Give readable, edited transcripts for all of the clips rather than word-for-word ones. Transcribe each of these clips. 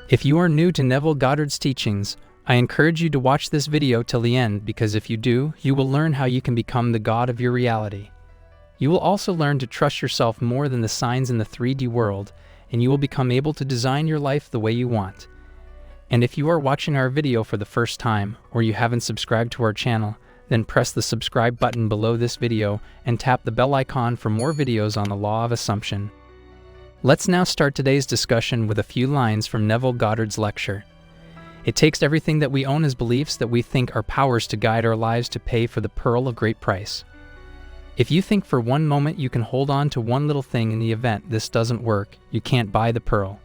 If you are new to Neville Goddard's teachings, I encourage you to watch this video till the end, because if you do, you will learn how you can become the God of your reality. You will also learn to trust yourself more than the signs in the 3D world, and you will become able to design your life the way you want. And if you are watching our video for the first time, or you haven't subscribed to our channel, then press the subscribe button below this video and tap the bell icon for more videos on the law of assumption. Let's now start today's discussion with a few lines from Neville Goddard's lecture. It takes everything that we own as beliefs that we think are powers to guide our lives to pay for the pearl of great price. If you think for one moment you can hold on to one little thing in the event this doesn't work, you can't buy the pearl.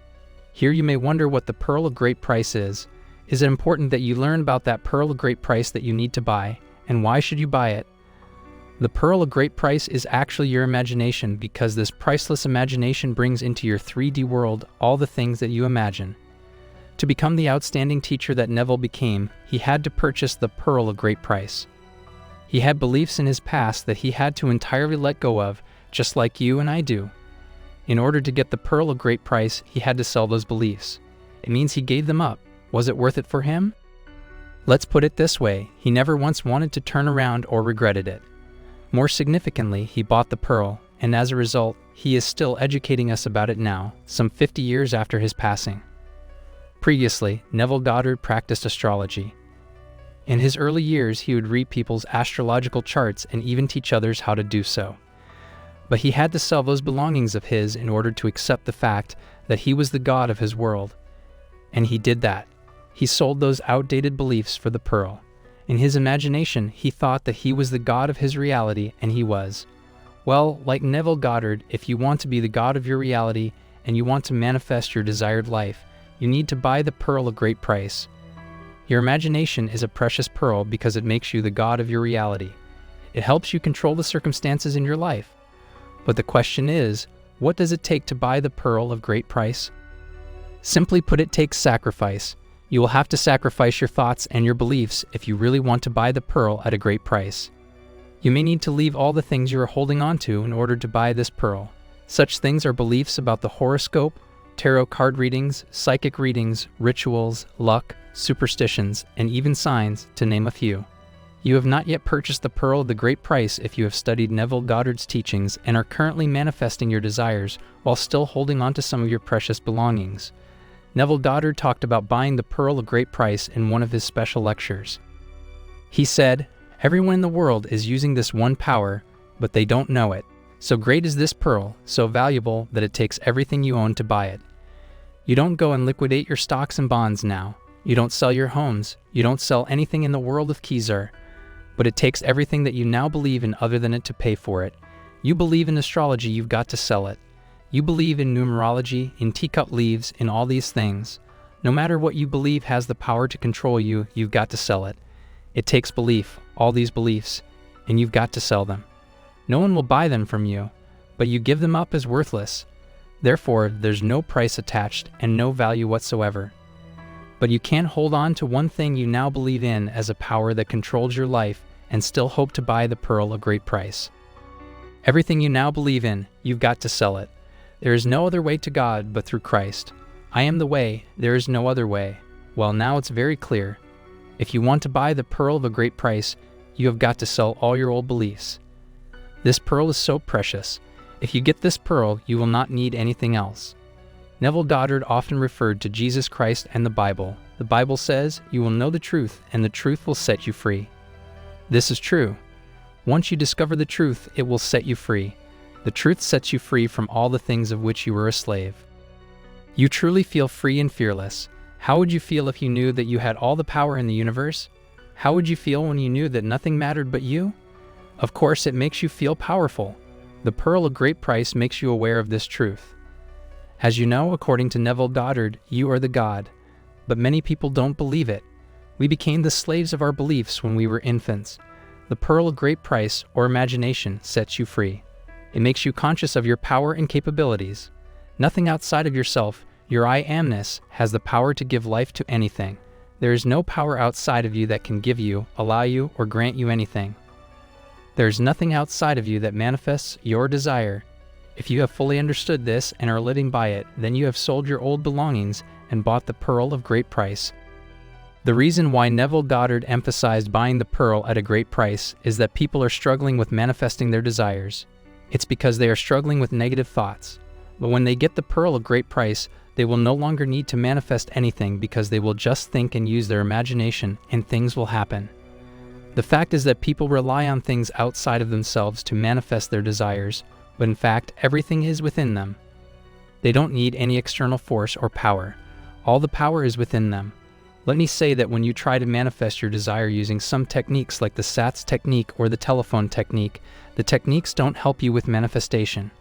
Here you may wonder what the pearl of great price is. Is it important that you learn about that pearl of great price that you need to buy, and why should you buy it? The pearl of great price is actually your imagination, because this priceless imagination brings into your 3D world all the things that you imagine. To become the outstanding teacher that Neville became, he had to purchase the pearl of great price. He had beliefs in his past that he had to entirely let go of, just like you and I do. In order to get the pearl of great price, he had to sell those beliefs. It means he gave them up. Was it worth it for him? Let's put it this way, he never once wanted to turn around or regretted it. More significantly, he bought the pearl, and as a result, he is still educating us about it now, some 50 years after his passing. Previously, Neville Goddard practiced astrology. In his early years, he would read people's astrological charts and even teach others how to do so. But he had to sell those belongings of his in order to accept the fact that he was the god of his world. And he did that. He sold those outdated beliefs for the pearl. In his imagination, he thought that he was the god of his reality, and he was. Well, like Neville Goddard, if you want to be the god of your reality and you want to manifest your desired life, you need to buy the pearl of great price. Your imagination is a precious pearl because it makes you the god of your reality. It helps you control the circumstances in your life. But the question is, what does it take to buy the pearl of great price? Simply put, it takes sacrifice. You will have to sacrifice your thoughts and your beliefs if you really want to buy the pearl at a great price. You may need to leave all the things you are holding on to in order to buy this pearl. Such things are beliefs about the horoscope, tarot card readings, psychic readings, rituals, luck, superstitions, and even signs, to name a few. You have not yet purchased the pearl of the great price if you have studied Neville Goddard's teachings and are currently manifesting your desires while still holding on to some of your precious belongings. Neville Goddard talked about buying the pearl of great price in one of his special lectures. He said, "Everyone in the world is using this one power, but they don't know it. So great is this pearl, so valuable that it takes everything you own to buy it. You don't go and liquidate your stocks and bonds now. You don't sell your homes. You don't sell anything in the world of Kezar. But it takes everything that you now believe in other than it to pay for it. You believe in astrology, you've got to sell it. You believe in numerology, in teacup leaves, in all these things. No matter what you believe has the power to control you, you've got to sell it. It takes belief, all these beliefs, and you've got to sell them. No one will buy them from you, but you give them up as worthless. Therefore, there's no price attached and no value whatsoever. But you can't hold on to one thing you now believe in as a power that controls your life and still hope to buy the pearl of great price. Everything you now believe in, you've got to sell it. There is no other way to God but through Christ. I am the way, there is no other way. Well, now it's very clear. If you want to buy the pearl of a great price, you have got to sell all your old beliefs. This pearl is so precious. If you get this pearl, you will not need anything else. Neville Goddard often referred to Jesus Christ and the Bible. The Bible says, "You will know the truth, and the truth will set you free." This is true. Once you discover the truth, it will set you free. The truth sets you free from all the things of which you were a slave. You truly feel free and fearless. How would you feel if you knew that you had all the power in the universe? How would you feel when you knew that nothing mattered but you? Of course, it makes you feel powerful. The pearl of great price makes you aware of this truth. As you know, according to Neville Goddard, you are the God. But many people don't believe it. We became the slaves of our beliefs when we were infants. The pearl of great price, or imagination, sets you free. It makes you conscious of your power and capabilities. Nothing outside of yourself, your I amness, has the power to give life to anything. There is no power outside of you that can give you, allow you, or grant you anything. There is nothing outside of you that manifests your desire. If you have fully understood this and are living by it, then you have sold your old belongings and bought the pearl of great price. The reason why Neville Goddard emphasized buying the pearl at a great price is that people are struggling with manifesting their desires. It's because they are struggling with negative thoughts. But when they get the pearl of great price, they will no longer need to manifest anything because they will just think and use their imagination and things will happen. The fact is that people rely on things outside of themselves to manifest their desires, but in fact, everything is within them. They don't need any external force or power. All the power is within them. Let me say that when you try to manifest your desire using some techniques like the SATS technique or the telephone technique, the techniques don't help you with manifestation.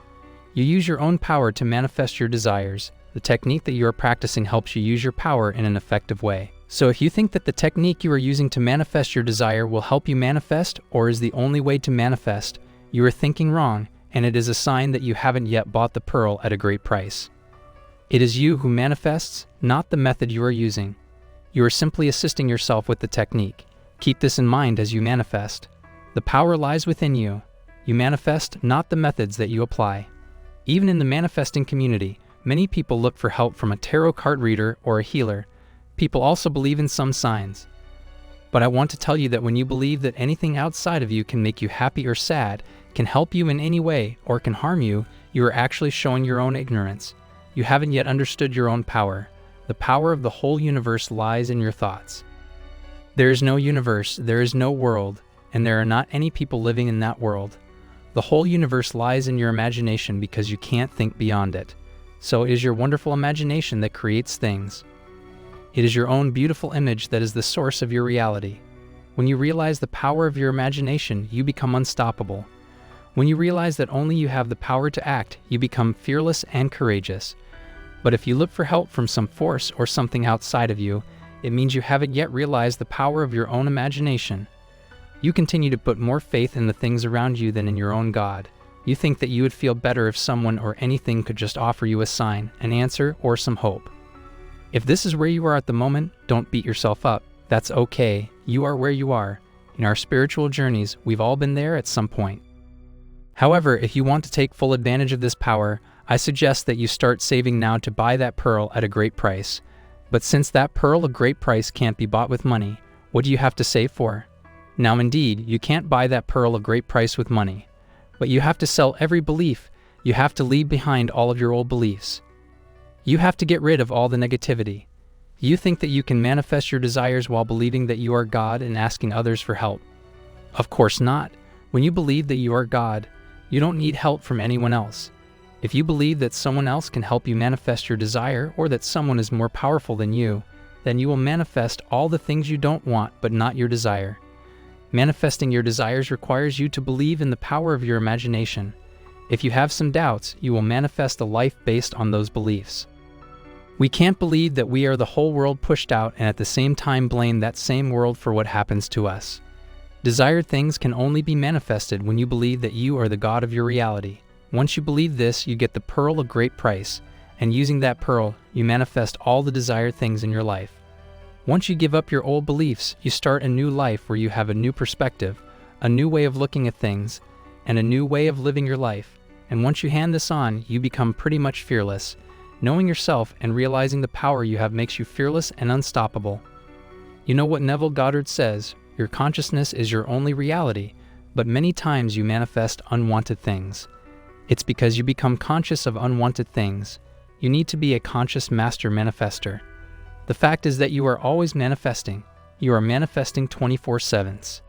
You use your own power to manifest your desires. The technique that you are practicing helps you use your power in an effective way. So if you think that the technique you are using to manifest your desire will help you manifest or is the only way to manifest, you are thinking wrong, and it is a sign that you haven't yet bought the pearl at a great price. It is you who manifests, not the method you are using. You are simply assisting yourself with the technique. Keep this in mind as you manifest. The power lies within you. You manifest, not the methods that you apply. Even in the manifesting community, many people look for help from a tarot card reader or a healer. People also believe in some signs. But I want to tell you that when you believe that anything outside of you can make you happy or sad, can help you in any way, or can harm you, you are actually showing your own ignorance. You haven't yet understood your own power. The power of the whole universe lies in your thoughts. There is no universe, there is no world, and there are not any people living in that world. The whole universe lies in your imagination because you can't think beyond it. So it is your wonderful imagination that creates things. It is your own beautiful image that is the source of your reality. When you realize the power of your imagination, you become unstoppable. When you realize that only you have the power to act, you become fearless and courageous. But if you look for help from some force or something outside of you, it means you haven't yet realized the power of your own imagination. You continue to put more faith in the things around you than in your own God. You think that you would feel better if someone or anything could just offer you a sign, an answer, or some hope. If this is where you are at the moment, don't beat yourself up. That's okay. You are where you are. In our spiritual journeys, we've all been there at some point. However, if you want to take full advantage of this power, I suggest that you start saving now to buy that pearl at a great price. But since that pearl of great price can't be bought with money, what do you have to save for? Now indeed, you can't buy that pearl of great price with money. But you have to sell every belief. You have to leave behind all of your old beliefs. You have to get rid of all the negativity. You think that you can manifest your desires while believing that you are God and asking others for help. Of course not. When you believe that you are God, you don't need help from anyone else. If you believe that someone else can help you manifest your desire or that someone is more powerful than you, then you will manifest all the things you don't want but not your desire. Manifesting your desires requires you to believe in the power of your imagination. If you have some doubts, you will manifest a life based on those beliefs. We can't believe that we are the whole world pushed out and at the same time blame that same world for what happens to us. Desired things can only be manifested when you believe that you are the God of your reality. Once you believe this, you get the pearl of great price, and using that pearl, you manifest all the desired things in your life. Once you give up your old beliefs, you start a new life where you have a new perspective, a new way of looking at things, and a new way of living your life. And once you hand this on, you become pretty much fearless. Knowing yourself and realizing the power you have makes you fearless and unstoppable. You know what Neville Goddard says, your consciousness is your only reality, but many times you manifest unwanted things. It's because you become conscious of unwanted things. You need to be a conscious master manifester. The fact is that you are always manifesting. You are manifesting 24/7.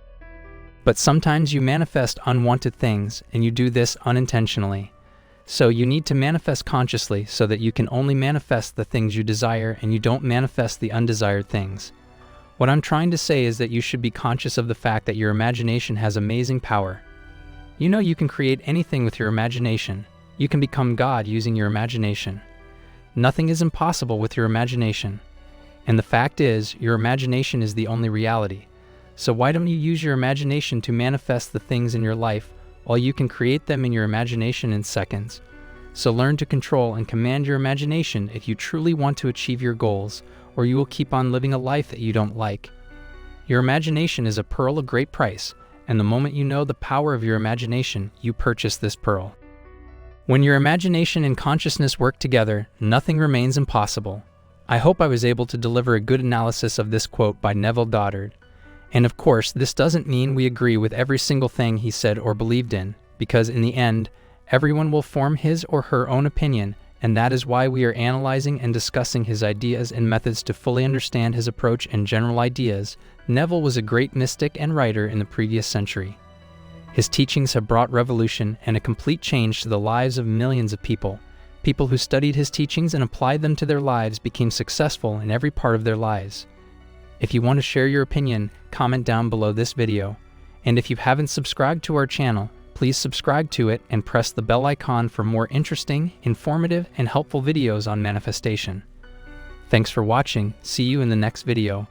But sometimes you manifest unwanted things, and you do this unintentionally. So you need to manifest consciously so that you can only manifest the things you desire and you don't manifest the undesired things. What I'm trying to say is that you should be conscious of the fact that your imagination has amazing power. You know you can create anything with your imagination. You can become God using your imagination. Nothing is impossible with your imagination. And the fact is, your imagination is the only reality. So why don't you use your imagination to manifest the things in your life while you can create them in your imagination in seconds? So learn to control and command your imagination if you truly want to achieve your goals, or you will keep on living a life that you don't like. Your imagination is a pearl of great price, and the moment you know the power of your imagination, you purchase this pearl. When your imagination and consciousness work together, nothing remains impossible. I hope I was able to deliver a good analysis of this quote by Neville Goddard. And of course, this doesn't mean we agree with every single thing he said or believed in, because in the end, everyone will form his or her own opinion, and that is why we are analyzing and discussing his ideas and methods to fully understand his approach and general ideas. Neville was a great mystic and writer in the previous century. His teachings have brought revolution and a complete change to the lives of millions of people. People who studied his teachings and applied them to their lives became successful in every part of their lives. If you want to share your opinion, comment down below this video. And if you haven't subscribed to our channel, please subscribe to it and press the bell icon for more interesting, informative, and helpful videos on manifestation. Thanks for watching. See you in the next video.